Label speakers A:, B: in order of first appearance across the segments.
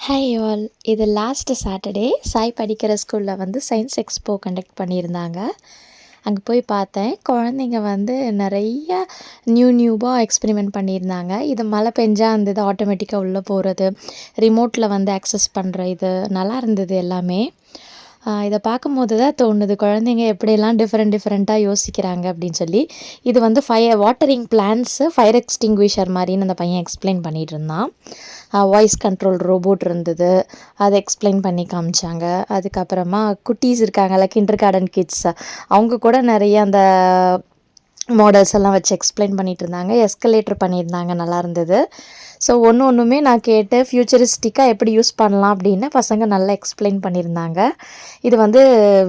A: Hi all. இது last Saturday Sai படிக்கிற ஸ்கூலில் வந்து சயின்ஸ் எக்ஸ்போ கண்டக்ட் பண்ணியிருந்தாங்க. அங்கே போய் பார்த்தேன். குழந்தைங்க வந்து நிறைய நியூவாக எக்ஸ்பெரிமெண்ட் பண்ணியிருந்தாங்க. இது மழை பெஞ்சா அந்த இது ஆட்டோமேட்டிக்காக உள்ளே போகிறது, ரிமோட்டில் வந்து ஆக்சஸ் பண்ணுற இது நல்லா இருந்தது எல்லாமே. இதை பார்க்கும்போது தான் தோணுது, குழந்தைங்க எப்படியெல்லாம் டிஃப்ரெண்ட்டாக யோசிக்கிறாங்க அப்படின்னு சொல்லி. இது வந்து வாட்டரிங் பிளான்ட்ஸு, ஃபயர் எக்ஸ்டிங்விஷர் மாதிரின்னு அந்த பையன் எக்ஸ்பிளைன் பண்ணிகிட்டு இருந்தான். வாய்ஸ் கண்ட்ரோல் ரோபோட் இருந்தது, அதை எக்ஸ்பிளைன் பண்ணி காமிச்சாங்க. அதுக்கப்புறமா குட்டீஸ் இருக்காங்கல்ல, கிண்டர் கார்டன் கிட்ஸ், அவங்க கூட நிறைய அந்த மாடல்ஸ் எல்லாம் வச்சு எக்ஸ்பிளைன் பண்ணிகிட்டு இருந்தாங்க. எஸ்கலேட்டர் பண்ணியிருந்தாங்க, நல்லா இருந்தது. ஸோ ஒன்றுமே நான் கேட்டு ஃப்யூச்சரிஸ்டிக்காக எப்படி யூஸ் பண்ணலாம் அப்படின்னு பசங்க நல்லா எக்ஸ்பிளைன் பண்ணியிருந்தாங்க. இது வந்து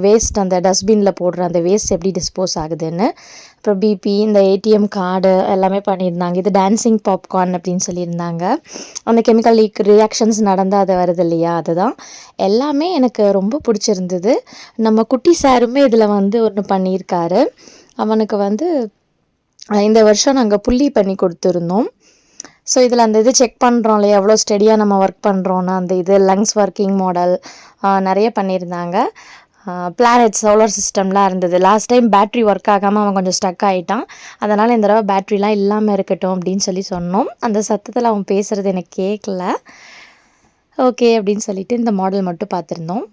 A: வேஸ்ட், அந்த டஸ்ட்பினில் போடுற அந்த வேஸ்ட் எப்படி டிஸ்போஸ் ஆகுதுன்னு. அப்புறம் பிபி, இந்த ஏடிஎம் கார்டு எல்லாமே பண்ணியிருந்தாங்க. இது டான்ஸிங் பாப்கார்ன் அப்படின்னு சொல்லியிருந்தாங்க. அந்த கெமிக்கல் ரியாக்ஷன்ஸ் நடந்தால் அது வருது இல்லையா, அதுதான். எல்லாமே எனக்கு ரொம்ப பிடிச்சிருந்தது. நம்ம குட்டி சாருமே இதில் வந்து ஒன்று பண்ணியிருக்காரு. அவனுக்கு வந்து இந்த வருஷம் நாங்கள் புள்ளி பண்ணி கொடுத்துருந்தோம். ஸோ இதில் அந்த இது செக் பண்ணுறோம் இல்லையா, எவ்வளோ ஸ்டெடியாக நம்ம ஒர்க் பண்ணுறோன்னா, அந்த இது லங்ஸ் ஒர்க்கிங் மாடல் நிறைய பண்ணியிருந்தாங்க. பிளானட் சோலார் சிஸ்டம்லாம் இருந்தது. லாஸ்ட் டைம் பேட்ரி ஒர்க் ஆகாமல் அவன் கொஞ்சம் ஸ்டக் ஆகிட்டான். அதனால் இந்த தடவை பேட்ரிலாம் இல்லாமல் இருக்கட்டும் அப்படின்னு சொன்னோம். அந்த சத்தத்தில் அவன் பேசுகிறது எனக்கு கேட்கல. ஓகே அப்படின்னு சொல்லிட்டு இந்த மாடல் மட்டும் பார்த்துருந்தோம்.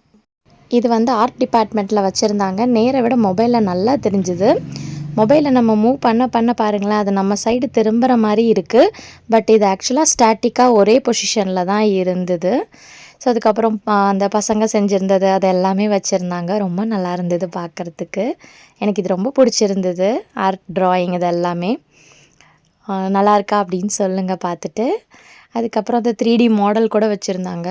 A: இது வந்து ஆர்ட் டிபார்ட்மெண்ட்டில் வச்சுருந்தாங்க. நேரை விட மொபைலில் நல்லா தெரிஞ்சுது. மொபைலை நம்ம மூவ் பண்ண பாருங்களேன், அது நம்ம சைடு திரும்புகிற மாதிரி இருக்குது. பட் இது ஆக்சுவலாக ஸ்டாட்டிக்காக ஒரே பொசிஷனில் தான் இருந்தது. ஸோ அதுக்கப்புறம் அந்த பசங்க செஞ்சுருந்தது அது எல்லாமே வச்சுருந்தாங்க. ரொம்ப நல்லா இருந்தது பார்க்குறதுக்கு. எனக்கு இது ரொம்ப பிடிச்சிருந்தது. ஆர்ட் ட்ராயிங் இது எல்லாமே நல்லா இருக்கா அப்படின்னு சொல்லுங்கள் பார்த்துட்டு. அதுக்கப்புறம் அந்த 3D மாடல் கூட வச்சுருந்தாங்க.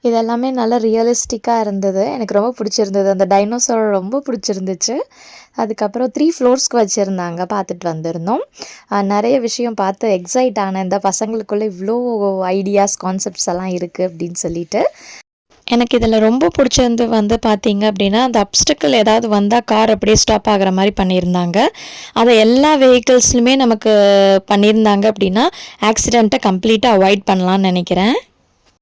A: இது எல்லாமே நல்லா ரியலிஸ்டிக்காக இருந்தது. எனக்கு ரொம்ப பிடிச்சிருந்தது. அந்த டைனோசர் ரொம்ப பிடிச்சிருந்துச்சு. அதுக்கப்புறம் 3 ஃப்ளோர்ஸ்க்கு வச்சுருந்தாங்க, பார்த்துட்டு வந்திருந்தோம். நிறைய விஷயம் பார்த்து எக்ஸைட் ஆனேன். இந்த பசங்களுக்குள்ளே இவ்வளோ ஐடியாஸ், கான்செப்ட்ஸ் எல்லாம் இருக்குது அப்படின்னு சொல்லிட்டு. எனக்கு இதில் ரொம்ப பிடிச்சிருந்து வந்து பார்த்தீங்க அப்படின்னா, அந்த அப்ஸ்டக்கிள் ஏதாவது வந்தால் கார் அப்படியே ஸ்டாப் ஆகிற மாதிரி பண்ணியிருந்தாங்க. அதை எல்லா வெஹிக்கிள்ஸ்லுமே நமக்கு பண்ணியிருந்தாங்க அப்படின்னா ஆக்சிடெண்ட்டை கம்ப்ளீட்டாக அவாய்ட் பண்ணலான்னு நினைக்கிறேன்.